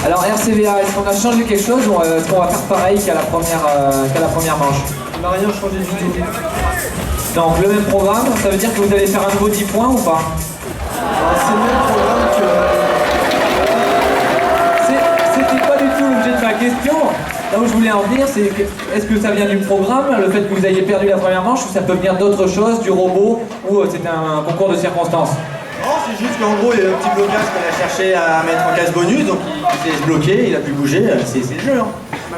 Alors RCVA, est-ce qu'on a changé quelque chose ou est-ce qu'on va faire pareil qu'à la première manche? On n'a rien changé du tout. Donc le même programme, ça veut dire que vous allez faire un nouveau 10 points ou pas? C'est le même programme que... C'était pas du tout l'objet de ma question. Là où je voulais en venir, c'est est-ce que ça vient du programme, le fait que vous ayez perdu la première manche, ou ça peut venir d'autre chose, du robot, ou c'était un concours de circonstances? Non, c'est juste qu'en gros, il y a un petit blocage qu'on a cherché à mettre en case bonus, donc il s'est bloqué, il a pu bouger, c'est le jeu. Hein.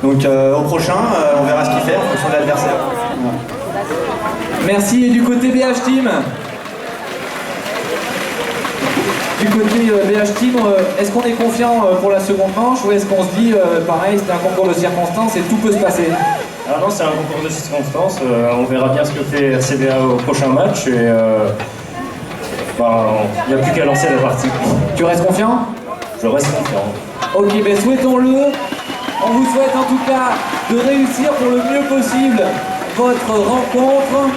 Donc au prochain, on verra ce qu'il fait en fonction de l'adversaire. Voilà. Merci. Et du côté BH Team? Du côté BH Team, est-ce qu'on est confiant pour la seconde manche ou est-ce qu'on se dit, pareil, c'est un concours de circonstances et tout peut se passer? Alors non, c'est un concours de circonstances, on verra bien ce que fait RCVA au prochain match et il n'y a plus qu'à lancer la partie. Tu restes confiant? Je reste confiant. Ok, ben souhaitons-le. On vous souhaite en tout cas de réussir pour le mieux possible votre rencontre.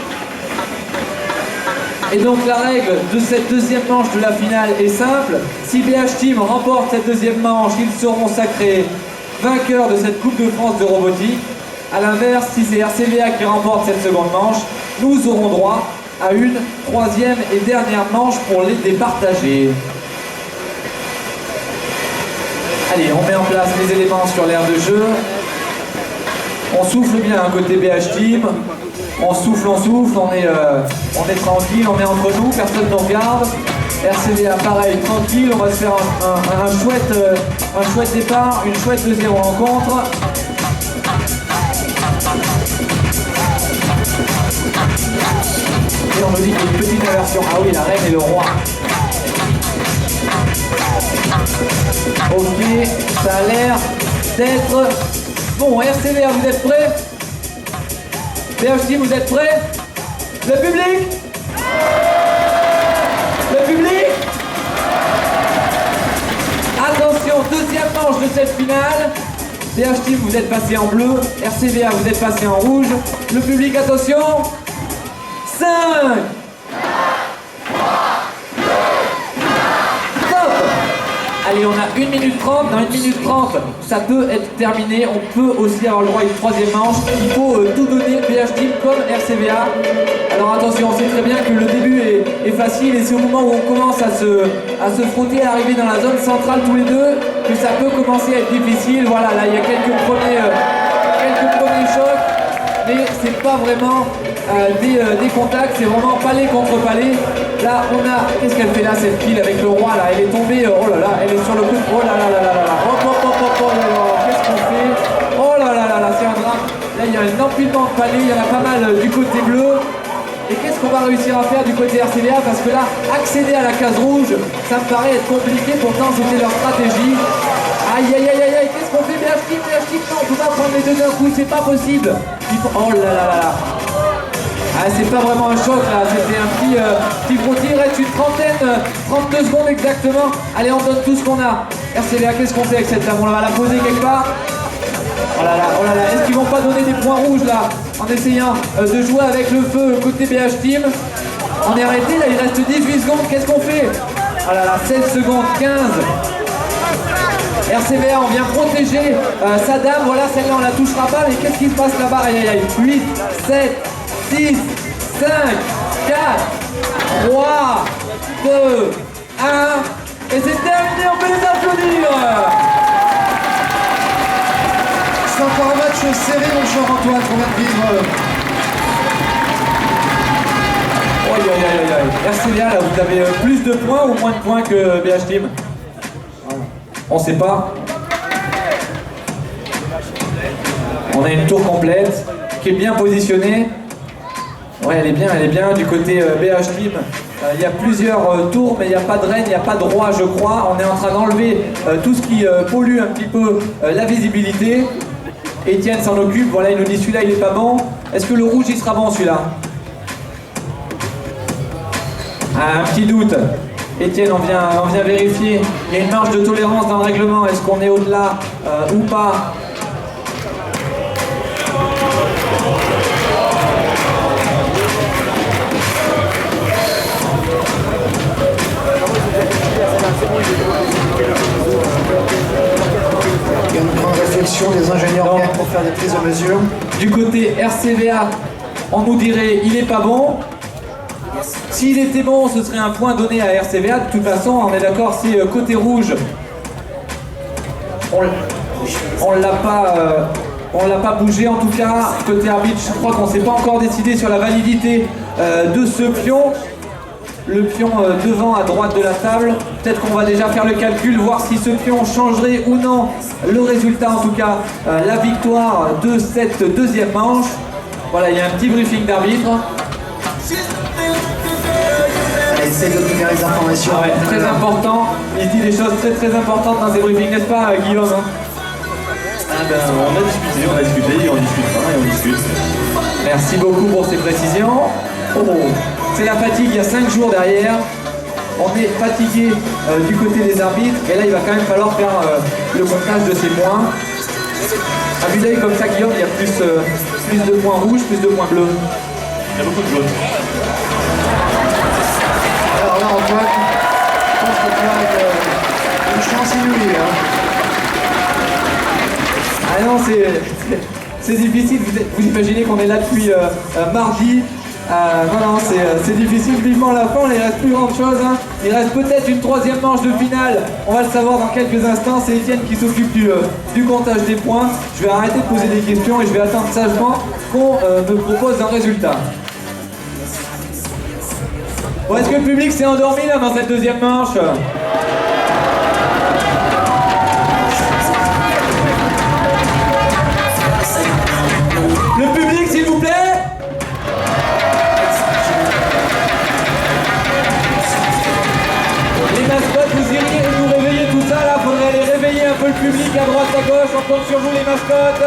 Et donc la règle de cette deuxième manche de la finale est simple. Si BH Team remporte cette deuxième manche, ils seront sacrés vainqueurs de cette Coupe de France de robotique. A l'inverse, si c'est RCVA qui remporte cette seconde manche, nous aurons droit à une troisième et dernière manche pour les départager. Allez, on met en place les éléments sur l'aire de jeu. On souffle bien côté BH Team. On souffle, on est tranquille, on est entre nous, personne ne regarde. RCVA pareil, tranquille, on va se faire un chouette départ, une chouette deuxième rencontre. Et on nous dit qu'il y a une petite inversion. Ah oui, la reine et le roi. Ok, ça a l'air d'être bon. RCVA, vous êtes prêts? BH Team, vous êtes prêts? Le public? Le public? Attention, deuxième manche de cette finale. BH Team, vous êtes passé en bleu. RCVA, vous êtes passé en rouge. Le public, attention. 5, 4, 3, 2, 1, top! Allez, on a 1 minute 30. Dans 1 minute 30, ça peut être terminé. On peut aussi avoir le droit à une troisième manche. Il faut tout donner, BH Team comme RCVA. Alors attention, on sait très bien que le début est facile et c'est au moment où on commence à se frotter, à arriver dans la zone centrale tous les deux, que ça peut commencer à être difficile. Voilà, là, il y a quelques premiers chocs. Mais c'est pas vraiment des contacts, c'est vraiment palais contre palais. Là, on a... Qu'est-ce qu'elle fait là, cette pile avec le roi, là? Elle est tombée, oh là là, elle est sur le coup. Oh là là là là là là. Hop, hop, hop, hop, hop, là, là. Qu'est-ce qu'on fait? Oh là là là là, c'est un drame. Là, il y a un empilement de palais, il y en a pas mal du côté bleu. Et qu'est-ce qu'on va réussir à faire du côté RCVA? Parce que là, accéder à la case rouge, ça me paraît être compliqué, pourtant c'était leur stratégie. Aïe aïe aïe aïe aïe, qu'est-ce qu'on fait? BH Team, non, on peut pas prendre les deux d'un coup, c'est pas possible. Oh là là là là. Ah, c'est pas vraiment un choc là, c'était un petit frottis, il reste une trentaine, 32 secondes exactement. Allez, on donne tout ce qu'on a. RCVA, qu'est-ce qu'on fait avec cette dame? On va la poser quelque part? Oh là là, est-ce qu'ils vont pas donner des points rouges là, en essayant de jouer avec le feu côté BH Team? On est arrêté là, il reste 18 secondes, qu'est-ce qu'on fait? Oh là là, 16 secondes, 15. RCVA, on vient protéger sa dame, voilà, celle-là on la touchera pas, mais qu'est-ce qui se passe là-bas? Aïe aïe aïe, 8, 7, 6, 5, 4, 3, 2, 1, et c'est terminé, on peut les applaudir! C'est encore un match serré, mon cher Antoine, qu'on vient de vivre. Aïe aïe aïe aïe. RCVA, là, vous avez plus de points ou moins de points que BH Team? On sait pas. On a une tour complète qui est bien positionnée. Ouais, elle est bien du côté BH Team. Il y a plusieurs tours, mais il n'y a pas de reine, il n'y a pas de roi, je crois. On est en train d'enlever tout ce qui pollue un petit peu la visibilité. Étienne s'en occupe, voilà, il nous dit celui-là il est pas bon. Est-ce que le rouge il sera bon celui-là? Ah, un petit doute. Étienne, on vient vérifier. Il y a une marge de tolérance dans le règlement. Est-ce qu'on est au-delà ou pas? formation des ingénieurs Non. gagnent pour faire des prises de mesure. Du côté RCVA, on nous dirait il est pas bon. S'il était bon, ce serait un point donné à RCVA. De toute façon, on est d'accord, si côté rouge, on l'a pas bougé. En tout cas, côté arbitre, je crois qu'on s'est pas encore décidé sur la validité de ce pion. Le pion devant à droite de la table. Peut-être qu'on va déjà faire le calcul, voir si ce pion changerait ou non le résultat, en tout cas la victoire de cette deuxième manche. Voilà, il y a un petit briefing d'arbitre. Elle essaie d'obtenir les informations. Ah ouais, très important. Il dit des choses très importantes dans ces briefings, n'est-ce pas Guillaume? Ah ben, on a discuté, on discutera et on discute. Merci beaucoup pour ces précisions. Oh, c'est la fatigue, il y a 5 jours derrière. On est fatigué du côté des arbitres. Et là, il va quand même falloir faire le comptage de ces points. À vue d'œil comme ça, Guillaume, il y a plus de points rouges, plus de points bleus. Il y a beaucoup de jaunes. Alors là, Antoine, je pense que tu as une chance inouïe. Hein. Ah non, c'est difficile. Vous imaginez qu'on est là depuis mardi. Non, c'est difficile. Vivement la fin, il ne reste plus grand chose. Hein. Il reste peut-être une troisième manche de finale. On va le savoir dans quelques instants. C'est Étienne qui s'occupe du comptage des points. Je vais arrêter de poser des questions et je vais attendre sagement qu'on me propose un résultat. Bon, est-ce que le public s'est endormi là dans cette deuxième manche? Le public, s'il vous plaît. Les mascottes, vous iriez nous réveiller tout ça là. Faudrait aller réveiller un peu le public à droite, à gauche. On compte sur vous les mascottes.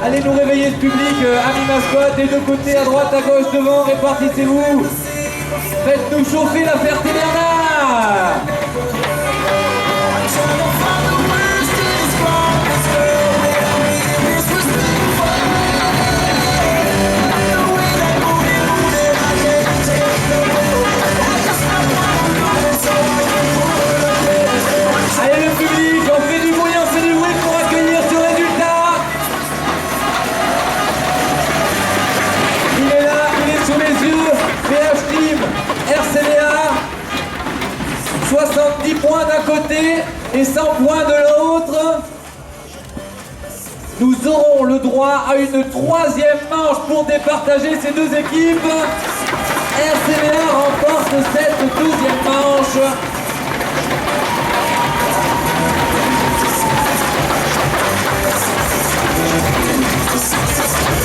Allez nous réveiller le public, amis mascottes, des deux côtés, à droite, à gauche, devant, répartissez-vous. Faites-nous chauffer la Ferté-Bernard. Allez le public, on fait du bruit pour accueillir ce résultat. Il est là, il est sous les yeux. PH Team, RCVA. 70 points d'un côté et 100 points de l'autre. Nous aurons le droit à une troisième manche pour départager ces deux équipes. RCVA remporte cette deuxième manche.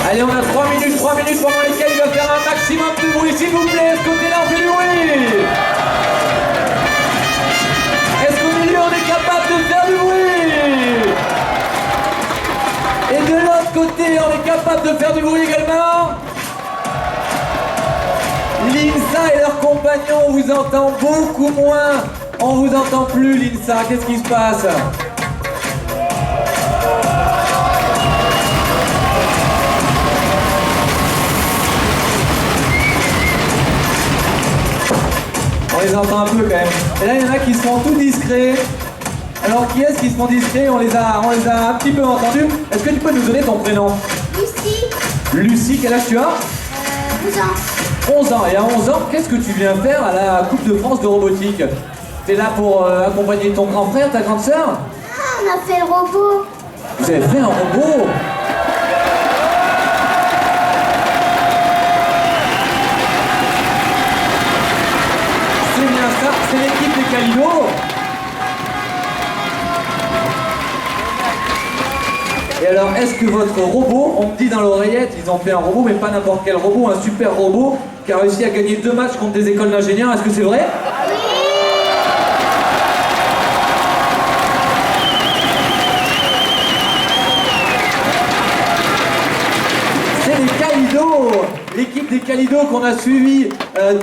Allez, on a 3 minutes pendant lesquelles il va faire un maximum de bruit, s'il vous plaît. Ce côté-là, on fait du bruit. Est-ce qu'au milieu, on est capable de faire du bruit? Et de l'autre côté, on est capable de faire du bruit également. L'INSA et leurs compagnons, on vous entend beaucoup moins. On vous entend plus, l'INSA. Qu'est-ce qui se passe? On les entend un peu quand même. Et là, il y en a qui sont tout discrets. Alors, qui est-ce qui se font discrets? On les a un petit peu entendus. Est-ce que tu peux nous donner ton prénom? Lucie, Lucie, quel âge tu as? 12 ans. 11 ans. Et à 11 ans, qu'est-ce que tu viens faire à la Coupe de France de robotique? T'es là pour accompagner ton grand frère, ta grande sœur? Ah, on a fait le robot. Vous avez fait un robot? C'est bien ça, c'est l'équipe des Calido. Et alors, est-ce que votre robot, on me dit dans l'oreillette, ils ont fait un robot, mais pas n'importe quel robot, un super robot qui a réussi à gagner 2 matchs contre des écoles d'ingénieurs, est-ce que c'est vrai? C'est les Calido, l'équipe des Calido qu'on a suivi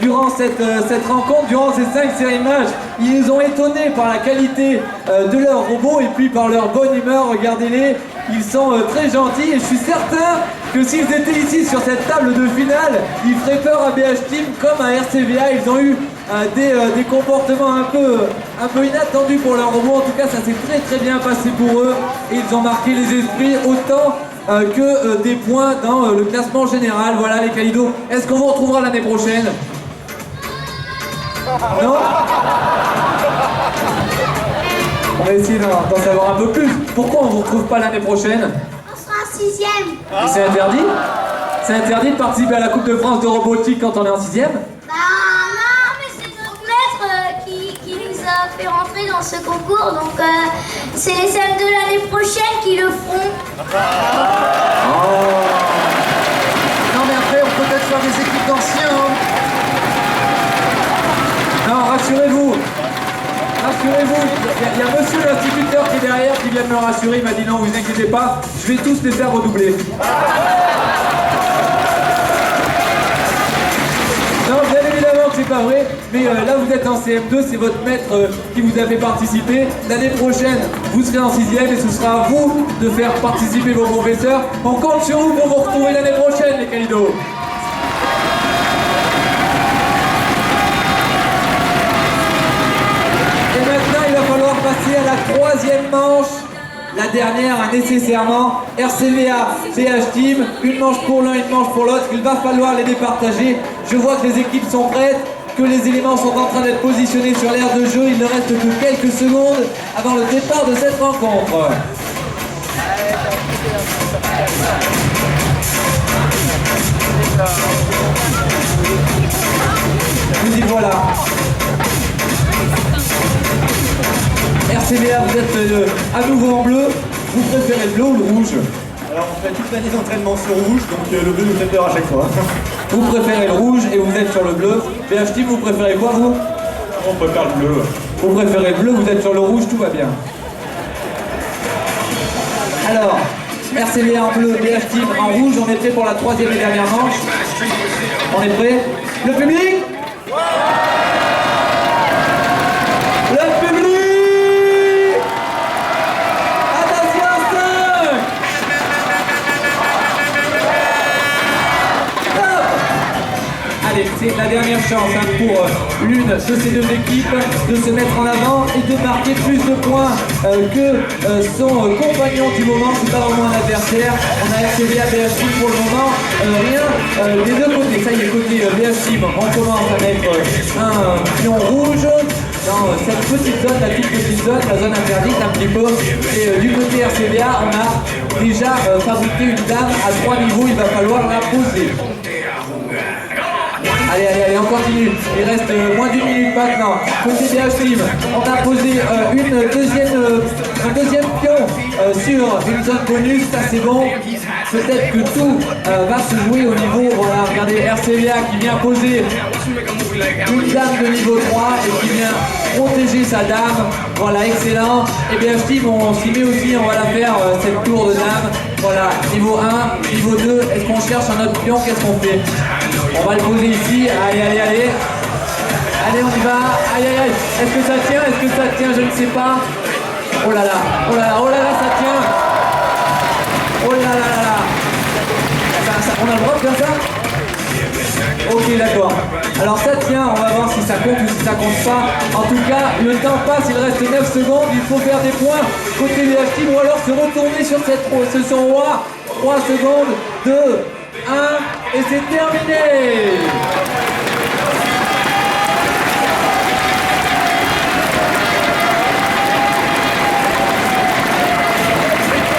durant cette rencontre, durant ces 5 séries de matchs. Ils nous ont étonnés par la qualité de leur robot et puis par leur bonne humeur. Regardez-les, ils sont très gentils et je suis certain que s'ils étaient ici sur cette table de finale, ils feraient peur à BH Team comme à RCVA. Ils ont eu des comportements un peu inattendus pour leur robot. En tout cas, ça s'est très bien passé pour eux et ils ont marqué les esprits autant que des points dans le classement général. Voilà les Kalido. Est-ce qu'on vous retrouvera l'année prochaine? Non? On va essayer d'en savoir un peu plus. Pourquoi on ne vous retrouve pas l'année prochaine? On sera en 6e. Et c'est interdit? C'est interdit de participer à la Coupe de France de robotique quand on est en 6e? Bah non, mais c'est notre maître qui nous a fait rentrer dans ce concours. Donc c'est les celles de l'année prochaine qui le feront. Non, mais après, on peut peut-être faire des équipes d'anciens. Hein. Non, rassurez-vous, il y a monsieur l'instituteur qui est derrière qui vient de me rassurer, il m'a dit non, vous inquiétez pas, je vais tous les faire redoubler. Non, bien évidemment que c'est pas vrai, mais là vous êtes en CM2, c'est votre maître qui vous a fait participer. L'année prochaine, vous serez en 6e et ce sera à vous de faire participer vos professeurs. On compte sur vous pour vous retrouver l'année prochaine, les Kalido. Et maintenant, il va falloir passer à la 3e manche. La dernière, nécessairement, RCVA, PH Team, une manche pour l'un, une manche pour l'autre. Il va falloir les départager. Je vois que les équipes sont prêtes, que les éléments sont en train d'être positionnés sur l'aire de jeu. Il ne reste que quelques secondes avant le départ de cette rencontre. Nous y voilà. RCVA, vous êtes à nouveau en bleu. Vous préférez le bleu ou le rouge? Alors on fait toute l'année d'entraînement sur rouge, donc le bleu nous fait peur à chaque fois. Vous préférez le rouge et vous êtes sur le bleu. PH Team, vous préférez quoi vous? On préfère le bleu. Vous préférez le bleu, vous êtes sur le rouge, tout va bien. Alors, RCVA en bleu, PH Team en rouge, on est prêt pour la 3e et dernière manche. On est prêt? Le public? Le public! Attention, 5! Stop! Allez, c'est la dernière chance pour l'une de ces deux équipes de se mettre en avant et de marquer plus de points que son compagnon du moment. C'est pas vraiment un adversaire. On a RCVA, BH Team pour le moment. Rien des deux côtés. Ça y est, côté BH Team, on commence à mettre un pion rouge dans cette petite zone, la toute petite zone, la zone interdite un petit peu. Et du côté RCVA, on a déjà fabriqué une dame à 3 niveaux. Il va falloir la poser. Allez, on continue. Il reste moins d'une minute maintenant. Côté BH Team, on a posé un deuxième pion sur une zone bonus. Ça c'est bon. Peut-être que tout va se jouer au niveau. Voilà, regardez RCVA qui vient poser une dame de niveau 3 et qui vient protéger sa dame. Voilà, excellent. Et BH Team, on s'y met aussi. On va la faire cette tour de dame. Voilà, niveau 1, niveau 2. Est-ce qu'on cherche un autre pion? Qu'est-ce qu'on fait? On va le poser ici. Allez. Allez, on y va. Aïe. Est-ce que ça tient? Je ne sais pas. Oh là là, ça tient. Oh là là. On a le droit de faire ça? Ok, d'accord. Alors ça tient, on va voir si ça compte ou si ça compte pas. En tout cas, le temps passe, il reste 9 secondes. Il faut faire des points côté BH Team ou alors se retourner sur ce son roi. 3 secondes, 2, 1, et c'est terminé.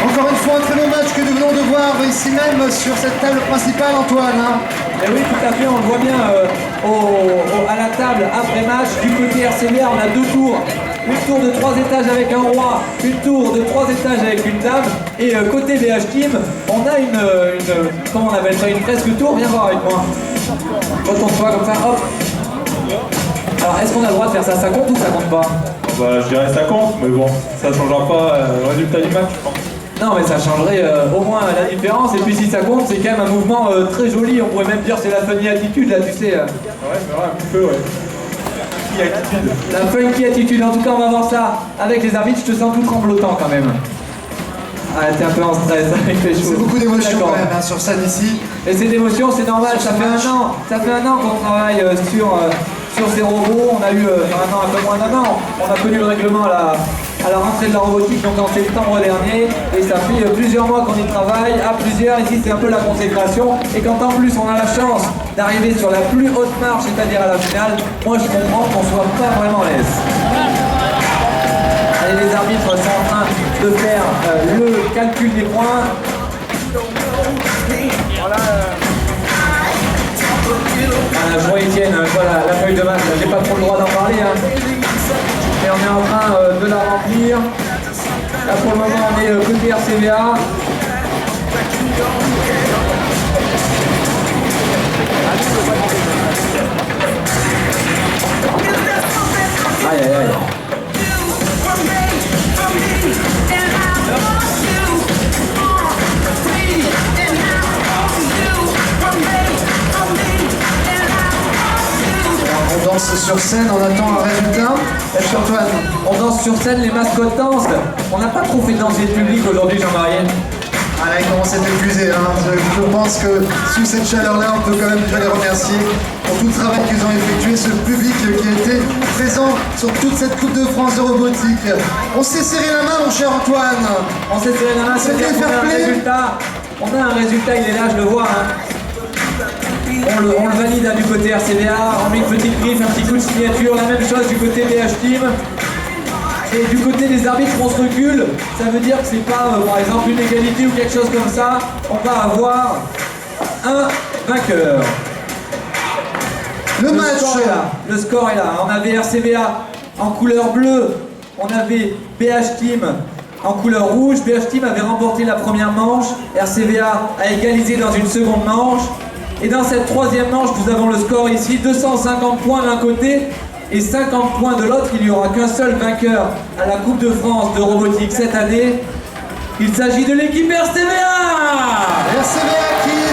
Encore une fois, un très beau match que nous venons de voir ici même sur cette table principale, Antoine. Hein. Et oui, tout à fait, on le voit bien à la table après match. Du côté RCVA, on a 2 tours. Une tour de 3 étages avec un roi, une tour de 3 étages avec une dame. Et côté BH Team, on a une comment on appelle ça, une presque tour. Viens voir avec moi. Retourne-toi comme ça, hop. Alors, est-ce qu'on a le droit de faire ça? Ça compte ou ça compte pas? Bah, je dirais ça compte, mais bon, ça changera pas le résultat du match, je pense. Non, mais ça changerait au moins la différence. Et puis si ça compte, c'est quand même un mouvement très joli. On pourrait même dire c'est la funny attitude là, tu sais. Ouais, c'est vrai, un petit peu, ouais. Funky attitude. La funky attitude. En tout cas, on va voir ça avec les arbitres. Je te sens tout tremblotant quand même. Ah, t'es un peu en stress, il fait chaud. C'est beaucoup d'émotions D'accord. quand même hein, sur scène ici. Et c'est d'émotion, c'est normal. Ça fait un an qu'on travaille sur sur ces robots. On a eu maintenant un peu moins d'un an. On a connu le règlement à la rentrée de la robotique, donc en septembre dernier. Et ça fait plusieurs mois qu'on y travaille, à plusieurs. Ici, c'est un peu la consécration. Et quand en plus, on a la chance d'arriver sur la plus haute marche, c'est-à-dire à la finale, moi, je comprends qu'on soit pas vraiment l'aise. Allez, les arbitres sont en train de faire le calcul des points. Voilà, je vois Étienne, je vois la feuille de match, j'ai pas trop le droit d'en parler. Et on est en train de la remplir. Là pour le moment on est côté RCVA. Aïe aïe aïe. On danse sur scène, on attend un résultat. Est-ce qu'Antoine, On danse sur scène, les mascottes dansent. On n'a pas trop fait danser le public aujourd'hui, Jean-Marie. ah là, il commence à être épuisé. Hein. Je pense que sous cette chaleur-là, on peut quand même déjà les remercier pour tout le travail qu'ils ont effectué, ce public qui a été présent sur toute cette Coupe de France de robotique. On s'est serré la main, mon cher Antoine. On s'est serré la main, c'est C'était bien qu'on a un fair-play. résultat. On a un résultat, il est là, je le vois. Hein. On le valide hein, du côté RCVA, on met une petite griffe, un petit coup de signature, la même chose du côté BH Team. Et du côté des arbitres, on se recule, ça veut dire que c'est pas par exemple une égalité ou quelque chose comme ça. On va avoir un vainqueur. Le match. Score est là. Le score est là. On avait RCVA en couleur bleue, on avait BH Team en couleur rouge. BH Team avait remporté la première manche, RCVA a égalisé dans une seconde manche. Et dans cette troisième manche, nous avons le score ici, 250 points d'un côté et 50 points de l'autre. Il n'y aura qu'un seul vainqueur à la Coupe de France de robotique cette année. Il s'agit de l'équipe RCVA. RCVA qui